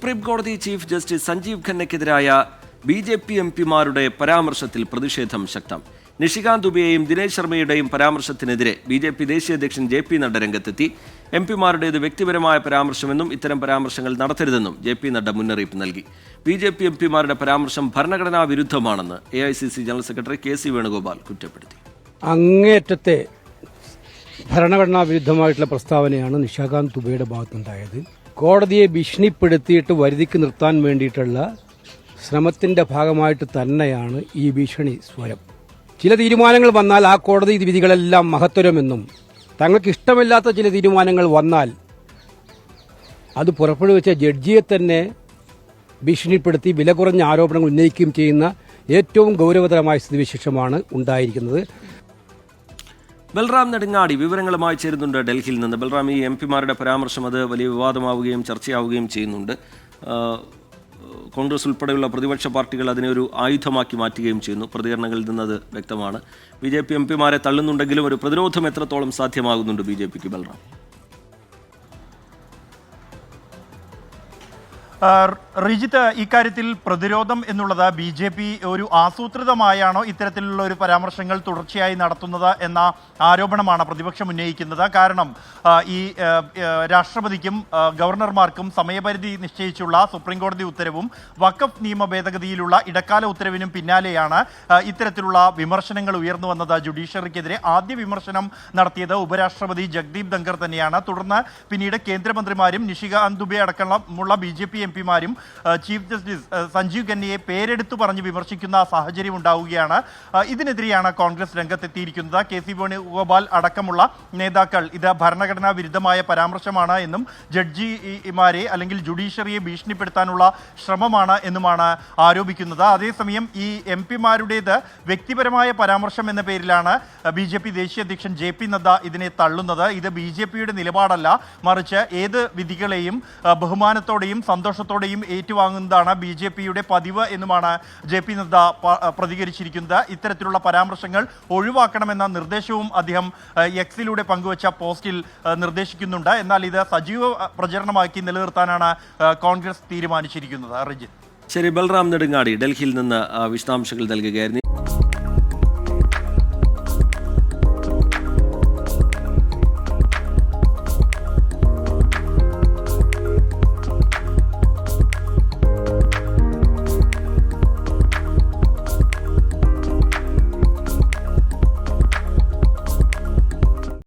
Supreme കോടതി chief justice Sanjeev ഖന്നയ്ക്കെതിരായ BJP എംപിമാരുടെ പരാമർശത്തിൽ പ്രതിഷേധം ശക്തം. നിഷികാന്ത് ദുബെയെയും ദിനേശ് ശർമ്മയുടെയും പരാമർശത്തിനെതിരെ BJP ദേശീയ അധ്യക്ഷൻ JP നഡ്ഡ രംഗത്തെത്തി. എംപിമാരുടേത് വ്യക്തിപരമായ പരാമർശമെന്നും ഇത്തരം പരാമർശങ്ങൾ നടത്തരുതെന്നും JP നഡ്ഡ മുന്നറിയിപ്പ് നൽകി. BJP എംപിമാരുടെ പരാമർശം ഭരണഘടനാ വിരുദ്ധമാണെന്ന് AICC general secretary KC Venugopal കുറ്റപ്പെടുത്തി. അങ്ങേയറ്റത്തെ ഭരണഘടനാ വിരുദ്ധമായിട്ടുള്ള പ്രസ്താവനയാണ് നിഷികാന്ത് ദുബെയുടെ ഭാഗത്തുണ്ടായത്. കോടതിയെ ഭീഷണിപ്പെടുത്തിയിട്ട് വരുതിക്ക് നിർത്താൻ വേണ്ടിയിട്ടുള്ള ശ്രമത്തിന്റെ ഭാഗമായിട്ട് തന്നെയാണ് ഈ ഭീഷണി സ്വരം. ചില തീരുമാനങ്ങൾ വന്നാൽ ആ കോടതി വിധികളെല്ലാം മഹത്തരമെന്നും തങ്ങൾക്ക് ഇഷ്ടമില്ലാത്ത ചില തീരുമാനങ്ങൾ വന്നാൽ അത് പുറപ്പെടുവിച്ച ജഡ്ജിയെ തന്നെ ഭീഷണിപ്പെടുത്തി വില കുറഞ്ഞ ആരോപണങ്ങൾ ഉന്നയിക്കുകയും ചെയ്യുന്ന ഏറ്റവും ഗൗരവതരമായ സ്ഥിതിവിശേഷമാണ് ഉണ്ടായിരിക്കുന്നത്. ബൽറാം നെടുങ്ങാടി വിവരങ്ങളുമായി ചേരുന്നുണ്ട് ഡൽഹിയിൽ നിന്ന്. ബൽറാം, ഈ എംപിമാരുടെ പരാമർശം അത് വലിയ വിവാദമാവുകയും ചർച്ചയാവുകയും ചെയ്യുന്നുണ്ട്. കോൺഗ്രസ് ഉൾപ്പെടെയുള്ള പ്രതിപക്ഷ പാർട്ടികൾ അതിനെ ഒരു ആയുധമാക്കി മാറ്റുകയും ചെയ്യുന്നു. പ്രതികരണങ്ങളിൽ നിന്നത് വ്യക്തമാണ്. BJP എംപിമാരെ തള്ളുന്നുണ്ടെങ്കിലും ഒരു പ്രതിരോധം എത്രത്തോളം സാധ്യമാകുന്നുണ്ട് BJPക്ക്? ബൽറാം, റിജിത്ത്, ഇക്കാര്യത്തിൽ പ്രതിരോധം എന്നുള്ളത് BJP ഒരു ആസൂത്രിതമായാണോ ഇത്തരത്തിലുള്ള ഒരു പരാമർശങ്ങൾ തുടർച്ചയായി നടത്തുന്നത് എന്ന ആരോപണമാണ് പ്രതിപക്ഷം ഉന്നയിക്കുന്നത്. കാരണം ഈ രാഷ്ട്രപതിക്കും ഗവർണർമാർക്കും സമയപരിധി നിശ്ചയിച്ചുള്ള സുപ്രീം കോടതി ഉത്തരവും വഖഫ് നിയമ ഭേദഗതിയിലുള്ള ഇടക്കാല ഉത്തരവിനും പിന്നാലെയാണ് ഇത്തരത്തിലുള്ള വിമർശനങ്ങൾ ഉയർന്നു വന്നത്. ജുഡീഷ്യറിക്കെതിരെ ആദ്യ വിമർശനം നടത്തിയത് ഉപരാഷ്ട്രപതി ജഗ്ദീപ് ധങ്കർ തന്നെയാണ്. തുടർന്ന് പിന്നീട് കേന്ദ്രമന്ത്രിമാരും നിഷികാന്ത് ദുബെ അടക്കമുള്ള BJP എംപിമാരും ചീഫ് ജസ്റ്റിസ് സഞ്ജീവ് ഖന്നയെ പേരെടുത്തു പറഞ്ഞ് വിമർശിക്കുന്ന സാഹചര്യം ഉണ്ടാവുകയാണ്. ഇതിനെതിരെയാണ് കോൺഗ്രസ് രംഗത്തെത്തിയിരിക്കുന്നത്. KC വേണുഗോപാൽ അടക്കമുള്ള നേതാക്കൾ ഇത് ഭരണഘടനാ വിരുദ്ധമായ പരാമർശമാണ് എന്നും ജഡ്ജിമാരെ അല്ലെങ്കിൽ ജുഡീഷ്യറിയെ ഭീഷണിപ്പെടുത്താനുള്ള ശ്രമമാണ് എന്നുമാണ് ആരോപിക്കുന്നത്. അതേസമയം ഈ എംപിമാരുടേത് വ്യക്തിപരമായ പരാമർശം എന്ന പേരിലാണ് BJP ദേശീയ അധ്യക്ഷൻ JP നദ്ദ ഇതിനെ തള്ളുന്നത്. ഇത് BJPയുടെ നിലപാടല്ല, മറിച്ച് ഏത് വിധികളെയും ബഹുമാനത്തോടെയും സന്തോഷത്തോടെയും ഏറ്റുവാങ്ങുന്നതാണ് BJPയുടെ പതിവ് എന്നുമാണ് JP നദ്ദ പ്രതികരിച്ചിരിക്കുന്നത്. ഇത്തരത്തിലുള്ള പരാമർശങ്ങൾ ഒഴിവാക്കണമെന്ന നിർദ്ദേശവും അദ്ദേഹം എക്സിലൂടെ പങ്കുവച്ച പോസ്റ്റിൽ നിർദ്ദേശിക്കുന്നുണ്ട്. എന്നാൽ ഇത് സജീവ പ്രചരണമാക്കി നിലനിർത്താനാണ് കോൺഗ്രസ് തീരുമാനിച്ചിരിക്കുന്നത്. റിജിത്ത്, ശരി. ബൽറാം നെടുങ്ങാടി ഡൽഹിയിൽ നിന്ന് വിശദാംശങ്ങൾ നൽകുകയായിരുന്നു.